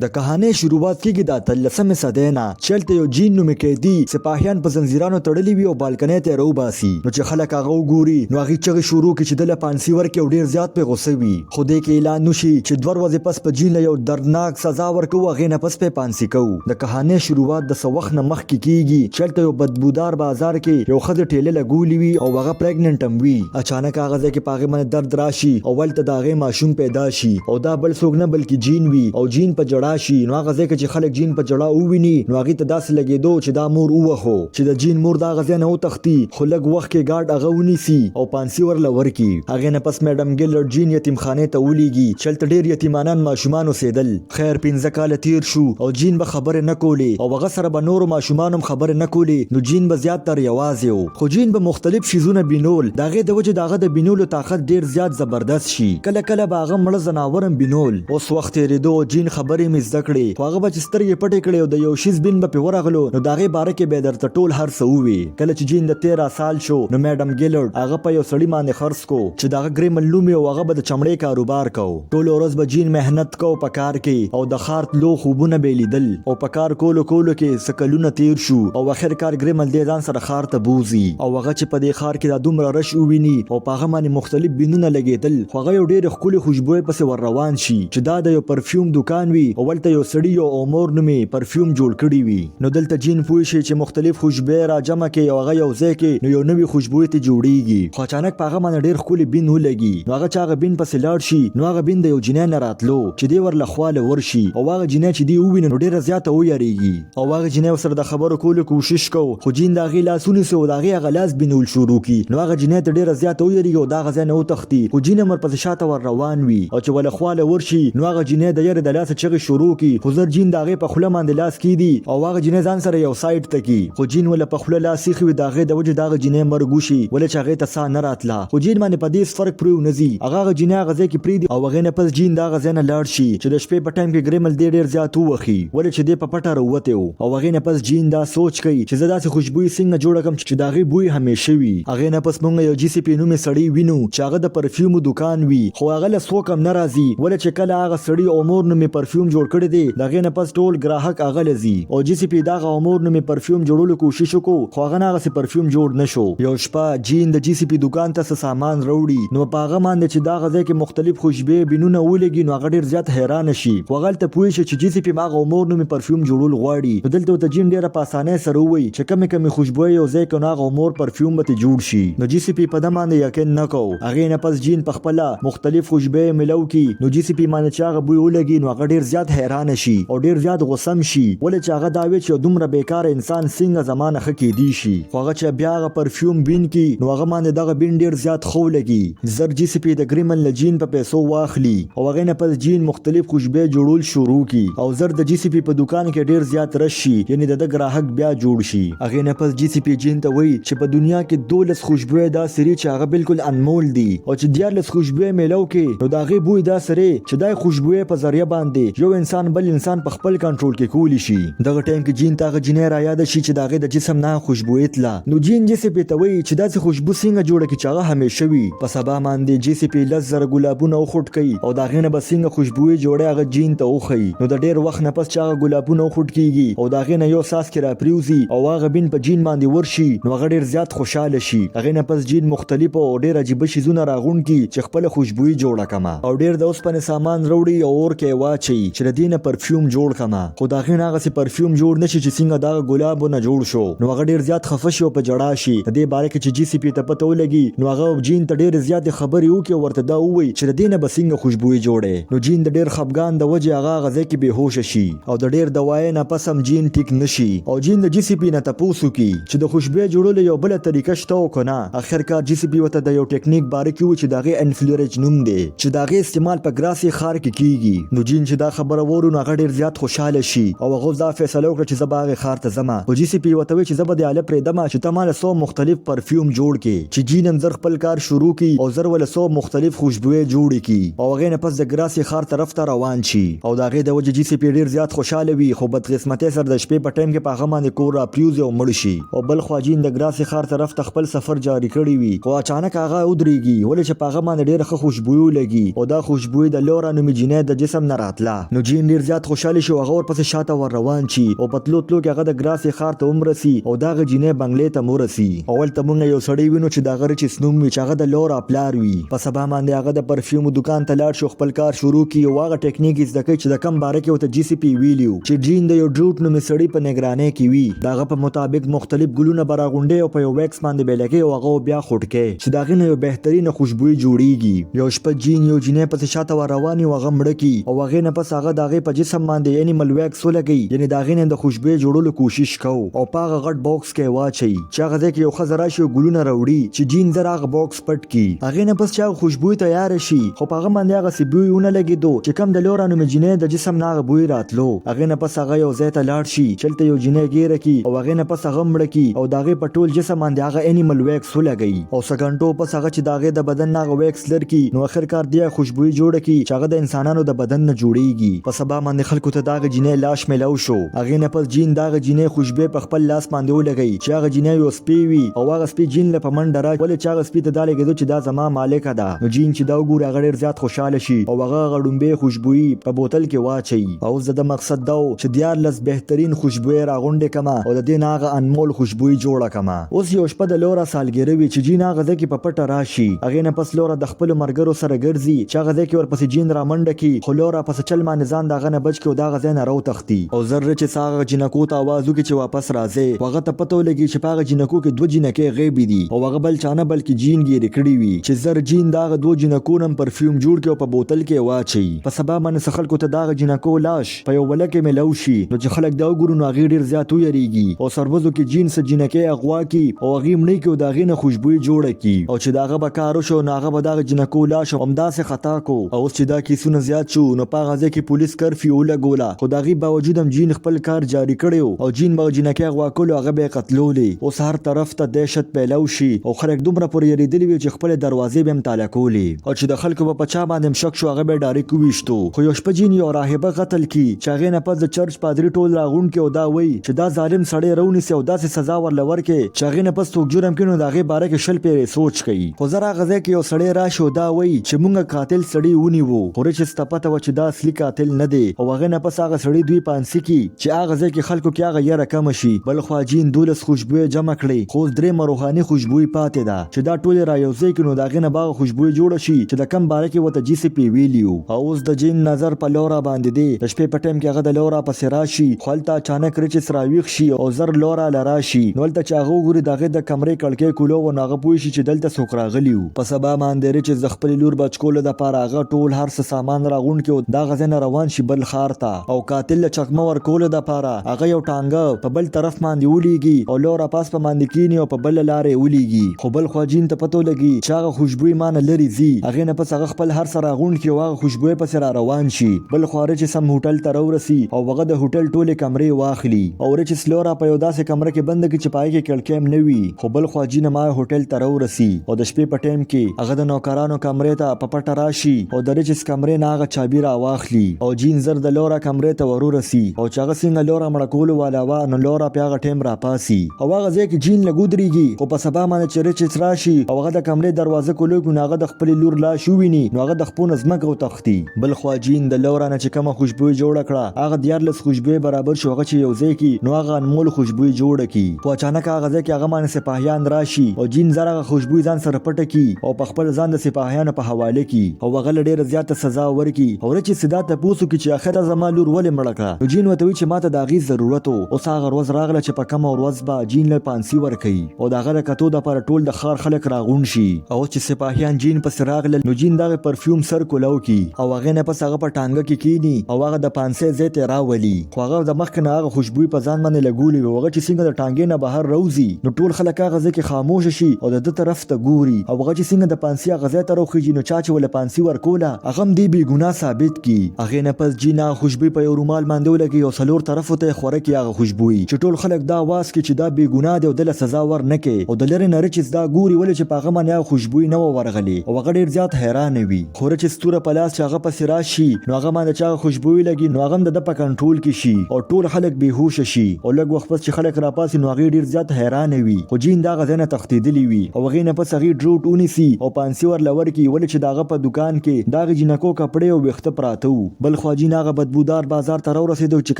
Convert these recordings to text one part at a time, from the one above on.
د کہانی شروعات کیږي د 13مې صدۍ نه چلته یو جین نومې قیدي سپاهیان په زنجیرانو تړلي وي او بالکنۍ ته راوباسي نو چې خلک هغه وګوري نو هغې چغې شروع کړي چې ده له پانسي ورکړي او ډېر زیات پرې غوسه وي خو دې کې اعلان وشي چې 2 ورځې پس په جین له یو دردناک سزا ورکوو هغې نه پس پرې پانسي کوو د کهانۍ شروعات د څه وخت نه مخکې کیږي چلته یو بدبودار بازار کې یو ښځې ټیلې لګولې وي او هغه پریګننټ هم وي اچانک هغه ځای کې په هغې باندې درد راشي او هلته د هغې ماشوم پیدا شي او دا بل څوک نه بلکې جین وي او جین په جړا شي نو هغه ځای چې خلک جین په جړا وویني نو هغې ته داسې لګېدو چې دا مور ووهو چې د جین مور دا هغه ځای نه وتښتي خو لږ وخت کې ګارډ هغه ونیسي او پانسي ورله ورکړي هغې نه پس میډم ګیلرډ جین یتیمخانې ته ولیږي چې هلته ډېر یتیمانان ماشومان اوسېدل خیر 15 کاله تیر شو او جین به خبرې نه کولې او هغه سره به نورو ماشومان هم خبرې نه کولې نو جین به زیات تر یوازې و خو جین به مختلف شیزونه بینول د هغې د وجې د هغه د بینولو طاقت ډېر زیات زبردست شي کله کله به هغه مړه ځناور هم بینول اوس وخت تېرېدو جین خبرې مې زده کړې خو هغه به چې سترګې پټې کړې او د یو شیز بین به پرې ورغلو نو د هغې باره کې به یې درته ټول هر څه ووي کله چې جین د 13 سال شو نو میډم ګیلرډ هغه په یو سړي باندې خرڅ کو چې د هغه ګریمل نوم او هغه به د چمړې کاروبار کو ټوله ورځ به جین محنت کو په کار کې او د ښار تلو خوبونه به یې لیدل او په کار کولو کې څه کلونه تیر شو او اخر کار ګریمل دې ځان سره ښار ته بوځي او هغه چې په دې ښار کې دا دومره رش وویني او په هغه باندې مختلف بینونه لګېدل خو هغه یو ډېرې ښکلې خوشبویۍ پسې ور روان شي چې دا د یو پرفیوم دکان وي او هلته یو سړي یو عمر نومې پرفیوم جوړ کړی وي نو دلته جین پوه شي چې مختلف خوشبویۍ راجمع کړي او هغه یو ځای کې نو یو نوې خوشبویۍ ته جوړیږي خو اچانک په هغه باندې ډېر ښکلی بین ولګي نو هغه چې هغه بین پسې لاړ شي نو هغه بین د یو جینۍ نه راتلو چې دی ورله خواله ورشي او هغه جینۍ چې دی وویني نو ډېره زیاته ویریږي او هغه جینۍ ورسره د خبرو کولو کوشش کو خو جین د هغې لاس ونیسي او د هغې هغه لاس بینول شروع کړي نو هغه جینۍ ته ډېره زیاته ویریږي او د هغه ځای نه وتښتي خو جین هم ورپسې شاته ور روان وي او چې ولې خواله ورشي نو هغه جینۍ د یرې د لاسه چغې شروع کړي خو زر جین د هغې په خوله باندې لاس کیدي او هغه جینۍ ځان سره یو سایډ ته کی خو جین ول په خوله لاس ایښی وي د هغې د وجې د هغه جینۍ مرګ وشي ولې چې هغې ته ساه نه راتله خو جین باندې په دې فرق پرې ونه ځي هغه جینۍ هغه ځای کې پرېږدي او هغې نه پس جین د هغه ځای نه لاړ شي چې د شپې په ټایم کې ګریمل دې ډېر زیات ووښي ولې چې دې په پټه راووتی و او هغې نه پس جین دا سوچ کوي چې زه داسې خوشبویي څنګه جوړه کړم چې د هغې بوی همیشه وي هغې نه پس موږ یو جي سی پي نومې سړی وینو چې هغه د پرفیومو دکان وي خو هغه له څوک هم نه راځي ولې چې کله هغه سړي عمر نومې پرفیوم جوړ کړی دی د هغې نه پس ټول ګراهک هغه له ځي او جي سی پي دغه عمر نومې پرفیوم جوړولو کوشش وکړو خو هغه نه هغسې پرفیوم جوړ نه شو یو شپه جین د جي سی پي دکان ته څه سامان راوړي نو په هغه باندې چې دغه ځای کې مختلف خوشبویې بینونه ولګي نو هغه ډېر زیات حیرانه شي خو هغه هلته پوه شي چې جي سی پي هغه عمر نومې پرفیوم جوړول غواړي نو دلته ورته جین ډېره په اسانۍ سره ووایي چې کمې خوشبویې یو ځای کړو نو هغه عمر پرفیوم به ترې جوړ شي نو جي سی پي په ده باندې یقین نه کوو هغې نه پس جین په خپله مختلف خوشبویې میلو کړي نو جي سی پي باندې چې هغه بوی ولګي نو هغه ډېر زیات حیرانه شي او ډېر زیات غوسه شي ولې چې هغه دا وایي چې دومره بیکاره انسان څنګه زمانه ښه کیدی شي خو هغه چې بیا هغه پرفیوم بین کی نو هغه باندې دغه بین ډېر زیات ښه ولګي زر جي سی پي د ګریمل له جین په پیسو واخلي او هغې نه پس جین مختلف خوشبویې جوړول شروع کړي او زر د جي سی پي په دکان کې ډېر زیات رش شي یعنې د ده ګراهک بیا جوړ شي هغې نه پس جي سی پي جین ته وایي چې په دنیا کې 12 خوشبویې داسې دي چې هغه بالکل انمول دي او چې 14 خوشبویې میلو کړي نو د هغې بوی داسې دی چې دا خوشبویې په ذریعه باندې یو انسان بل انسان په خپل کنټرول کې کولی شي دغه ټایم کې جین ته هغه جینۍ رایاده شي چې د هغې د جسم نه خوشبویي تله نو جین جي سی پي ته وایي چې داسې خوشبو څنګه جوړه کړي چې هغه همیشه وي په سبا باندې جي سی پي 10,000 ګلابونه وخوټ کوي او د هغې نه به څنګه خوشبویي جوړی هغه جین ته وښیي نو د ډېر وخت نه پس چې هغه ګلابونه وخوټ کېږي او د هغې نه یو څاڅکې راپرېوځي او هغه بین په جین باندې ورشي نو هغه ډېر زیات خوشحاله شي هغې نه پس جین مختلفو او ډېر عجیبه شیزونه راغونډ کړي چې خپله خوشبویي جوړه کړمه او ډېر د اوسپنې سامان راوړي او اور کې یې واچوي چې د دې نه پرفیوم جوړ کړمه خو د هغې نه هغسې پرفیوم جوړ نه شي چې څنګه دغه ګلابونه جوړ شو نو هغه ډېر زیات خفه شي او په جړا شي د دې باره کې چې جي سی پي ته پته ولګي نو هغه جین ته ډېرې زیاتې خبرې وکړي او ورته دا ووایي چې د دې نه به څنګه خوشبویي جوړی نو جین د ډېر خفګان د وجې هغه هغه ځای کې بېهوشه شي او د ډېر دوایۍ نه پس هم جین ټیک نه شي او جین د جي سی پي نه تپوس وکړي چې د خوشبویۍ جوړولو یو بله طریقه شته او که نه اخر کار جي سی پي ورته د یو ټیکنیک باره کې ووایي چې د هغې انفلوریج نوم دی چې د هغې استعمال په ګراسي ښار کې کیږي نو جین چې دا خبره وورو نو هغه ډېر زیات خوشحاله شي او هغه دا فیصله وکړه چې زه به هغې ښار ته ځمه خو جي سی پي ورته وایي چې زه به دې هله پرېږدمه چې ته ماله 100 مختلف پرفیوم جوړ کړي چې جین هم زر خپل کار شروع کړي او زر ول 100 مختلف خوشبویې جوړې کړي او هغې نه پس د ګراسي ښار طرف ته روان شي او د هغې د وجې جي سی پي ډېر زیات خوشحاله وي خو بدقسمتۍ سره د شپې په ټایم کې په هغه باندې کور راپرېوځي او مړ شي او بل خوا جین د ګراسي ښار طرف ته خپل سفر جاري کړی وي خو اچانک هغه ودرېږي ولې چې په هغه باندې ډېره ښه خوشبویي ولګي او دا خوشبویي د لورا نومې جینۍ د جسم نه راتله نو نو جین ډیر زیات خوشاله شو هغه ورپسې شاته ور روان شي او په تلو تلو کې هغه د ګراسي ښار ته ومرسي او دغه جینۍ بنګلې ته ورسي. اول ته مونږ یو سړی وینو چې د هغه چې نوم وي چې هغه د لورا پلار وي. په سبا باندې هغه د پرفیوم دکان ته لاړ شو خپل کار شروع کړي او هغه ټیکنیک زده کوي چې د کم باره کې ورته جی سی پی ویلیو چې جین د یو ډروټ نومې سړي په نگرانۍ کې وي. د هغه په مطابق مختلف ګلونه به راغونډي او په یو ویکس باندې به لګي او هغه بیا خوټکي چې د هغې نه یو بهترینه خوشبويي جوړیږي. یو شپه جین یو جینۍ پسې شاته ور روان او هغه مړه کي او هغې نه پس هغه د هغې په جسم باندې انیمل ویکس ولګي یعنې د هغې نه د خوشبويي جوړولو کوشش کو او په هغه غټ باکس کې واچوي چې هغه ځای کې یو ښځه راشي او ګلونه راوړي چې جین زر هغه باکس پټ کړي. هغې نه پس چې هغه خوشبويي تیاره شي خو په هغه باندې هغه سي بوی ونه لګېدو چې کم د لورا نومې جینۍ د جسم نه هغه بوی راتلو. هغې نه پس هغه یو ځای ته لاړ شي چې هلته یو جینۍ ګیره کي او هغې نه پس هغه مړه کي او د هغې په ټول جسم باندې هغه انیمل ویکس ولګوي او څه غنټو پس هغه چې د هغې د بدن نه هغه ویکس لر کي نو اخر کار دی خوشبويي جوړه کي چې هغه د انسانانو د بدن نه جوړیږي. په سبا باندې خلکو ته دغه جینۍ لاش میلاو شو. هغې نه پس جین دغه جینۍ خوشبويي په خپل لاس باندې ولګوي چې هغه جینۍ یو سپی وي او هغه سپی جین له په منډه راځي ولې چې هغه سپي ته دا لګېدو چې دا زما مالکه ده. نو جین چې دا وګوري هغه ډېر زیات خوشحاله شي او هغه ډومبې خوشبويي په بوتل کې واچوي. او اوس د مقصد دا چې 14 بهترین خوشبويي راغونډې کما او د دې نه هغه انمول خوشبويي جوړه کما. اوس یو شپه د لورا سالګیره وي چې جین هغه ځای کې په پټه راشي. هغې نه پس لورا د خپلو ملګرو سره ګرځي چې هغه ځای کې ورپسې جین رامنډه کړي خو لورا پس چل باندې ځان د هغه نه بچ کړي او د هغه ځای نه راوتښتي او زر چې هغه جینکو ته آواز وکړي چې واپس راځي. هغه ته پته ولګي چې په هغه جینکو کې 2 جینکې غیبي دي او هغه بل چانه بلکې جین ګیرې کړي وي چې زر جین دغه 2 جینکو نم پرفیوم جوړ کړي او په بوتل کې واچي. په سبا باندې خلکو ته دغه جینکو لاش په یو ولکه ملو شي نو چې خلک دا وګوري نو هغې ډېر زیات ویریږي او سربزو کې جین سه جینکې اغوا کړي او هغې مړې کړي او د هغې نه خوشبويي جوړه کړي او چې د هغه به کار وشو نو هغه به دغه جینکو لاش همداسې خطا کو. او اوس چې دا کیسونه زیات شو نو په هغه ځای کې پولیس کرفیو ولګوله خو د هغې باوجود هم جین خپل کار جاري کړی او جین به جینکې اغوا کولو هغه به یې قتلولې. اوس هر طرف ته دهشت پیلو شي او خلک دومره پورې یریدلي وي چې خپلې دروازې به هم تاله کولې او چې د خلکو به په چا باندې هم شک شو هغه به یې ډایرکټ وویشتو. خو یو شپه جین یو راهبه قتل کړي چې هغې نه پس د چرچ پادري ټول راغونډ کړي او دا وایي چې دا ظالم سړی راونیسي او داسې سزا ورله ورکړي چې هغې نه پس څوک جرم کړي نو د هغې باره کې 100 پیرې سوچ کوي. خو زر هغه ځای کې یو سړی راشي او دا وایي چې مونږ قاتل سړی ونیوو خو رچس ته پته وه چې دا اصلي قاتل نه دی او هغې نه پس هغه سړي دوی پانسي کړي چې هغه ځای کې خلکو کې هغه یره کمه شي. بل خوا جین 12 خوشبويي جمع کړي خو 3 روحاني خوشبويي پاتې ده چې دا ټول را یوځای کړي نو د هغې نه به خوشبويي جوړه شي چې د کم باره کې ورته جی سی پی ویلیو. او اوس د جین نظر په لورا باندې دی. د شپې په ټایم کې هغه د لورا پسې راشي خو هلته اچانک رچس راویښ شي او زر لورا له راشي نو هلته چې هغه وګوري د هغې د کمرې کړکۍ کولو و نو هغه پوه شي چې دلته څوک راغلي وو. په سبا باندې رچس د خپلې لور بچ کولو دپاره هغه ټول هر څه سامان راغونډ کړي او دغه ځای نه روان شي بل ښار ته او قاتل له چکمه ورکولو دپاره هغه یو ټانګه په بل طرف باندې ولیږي او لورا پاس په باندې کینی او په بل لارې ولیږي. خو بل خوا جین ته پته ولګي چې هغه خوشبويي مانه لرې ځي. هغې نه پس هغه خپل هر څه راغونډ کړي او هغه خوشبويي پسې را روان شي. بل خوا رچس هم هوټل ته راورسي او هغه د هوټل ټولې کمرې واخلي او رچس لورا په یو داسې کمره کې بنده کړي چې په هغې کې کړکۍ هم نه وي. خو بل خوا جین هم هوټل ته راورسي او د شپې په ټایم کې هغه د نوکرانو کمرې ته په پټه راشي او د رچس کمرې نه هغه چابي را واخلي او جین زر د لورا کمرې ته ورورسي او چې هغه څنګه لورا مړه کولو والا وه نو لورا په هغه ټایم راپاسي او هغه ځای کې جین لږ ودرېږي خو په سبا باندې چې رچس راشي او هغه د کمرې دروازه کولو کړي نو هغه د خپلې لور لاش وویني نو هغه د خپو نه ځمکه وتښتي. بل خوا جین د لورا نه چې کومه خوشبويي جوړه کړه هغه 14 خوشبويي برابر شو هغه چې یو ځای کې نو هغه انمول خوشبويي جوړه کړي. خو اچانک هغه ځای کې هغه باندې سپاهیان راشي او جین زر هغه خوشبويي ځان سره پټه کړي او په خپل ځان د سپاهیانو په حواله کړي او هغه له ډېره زیاته سزا ورکړي او رچس دا تپوس وکړي چې اخر زما لور ولې مړه کړه. نو جین ورته وایي چې ماته د هغې ضرورت و. اوس هغه ورځ راغله چې په کومه ورځ به جین له پانسي ورکوي او د هغه د کتو دپاره ټول د ښار خلک راغونډ شي. او اوس چې سپاهیان جین پسې راغلل نو جین دغه پرفیوم سر کولو کړي او هغې نه پس هغه په ټانګه کې کینی او هغه د پانسۍ ځای ته راولي. خو هغه د مخکې نه هغه خوشبويي په ځان باندې لګولې وي. هغه چې څنګه د ټانګې نه بهر راوځي نو ټول خلک هغه ځای کې خاموشه شي او د ده طرف ته ګوري او هغه چې څنګه د پانسي هغه ځای ته راوخیږي نو چا چې ولې پانسي ورکوله هغه هم دې بېګناه ثابت کړي. هغې نه پس جین هغه خوشبويي په یو رومال باندې ولګي او 4 طرفو ته یې خوره کړي هغه خوشبويي چې ټول خلک دا واز کړي چې دا بېګناه دی او ده له سزا ور نه کوي او د لرې نه رچس دا ګوري ولې چې په هغه باندې هغه خوشبويي نه وه ورغلې او هغه ډېر زیات حیرانه وي. خو رچس توره په لاس چې هغه پسې راشي نو هغه باندې چې هغه خوشبويي لګي نو هغه هم د ده په کنټرول کې شي او ټول خلک بېهوشه شي او لږ وخت پس چې خلک راپاسي نو هغې ډېر زیات حیرانه وي. خو جین د هغه ځای نه تښتېدلي وي او هغې نه پس هغې ډروټ ونیسي او پانسي ورله ورکړي ولې چې د هغه په دوکان کې د هغې جینکو کپړې او ویښته پراته وو. بل بل خوا جین هغه بدبودار بازار ته راورسېدو چې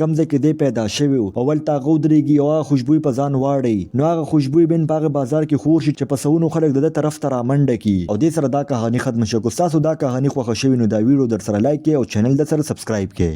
کوم ځای کې دی پیدا شوی و او ولته هغه ودرېږي او هغه خوشبوی په ځان واړوي نو هغه خوشبوی بین په هغه بازار کې خور شي چې په سونو خلک د ده طرف ته رامنډه کي او دې سره دا کهاني ختم شوه. که ستاسو دا کهاني خوښه شوې نو دا ویډیو در سره لایک کړئ او چینل در سره سبسکرایب کړئ.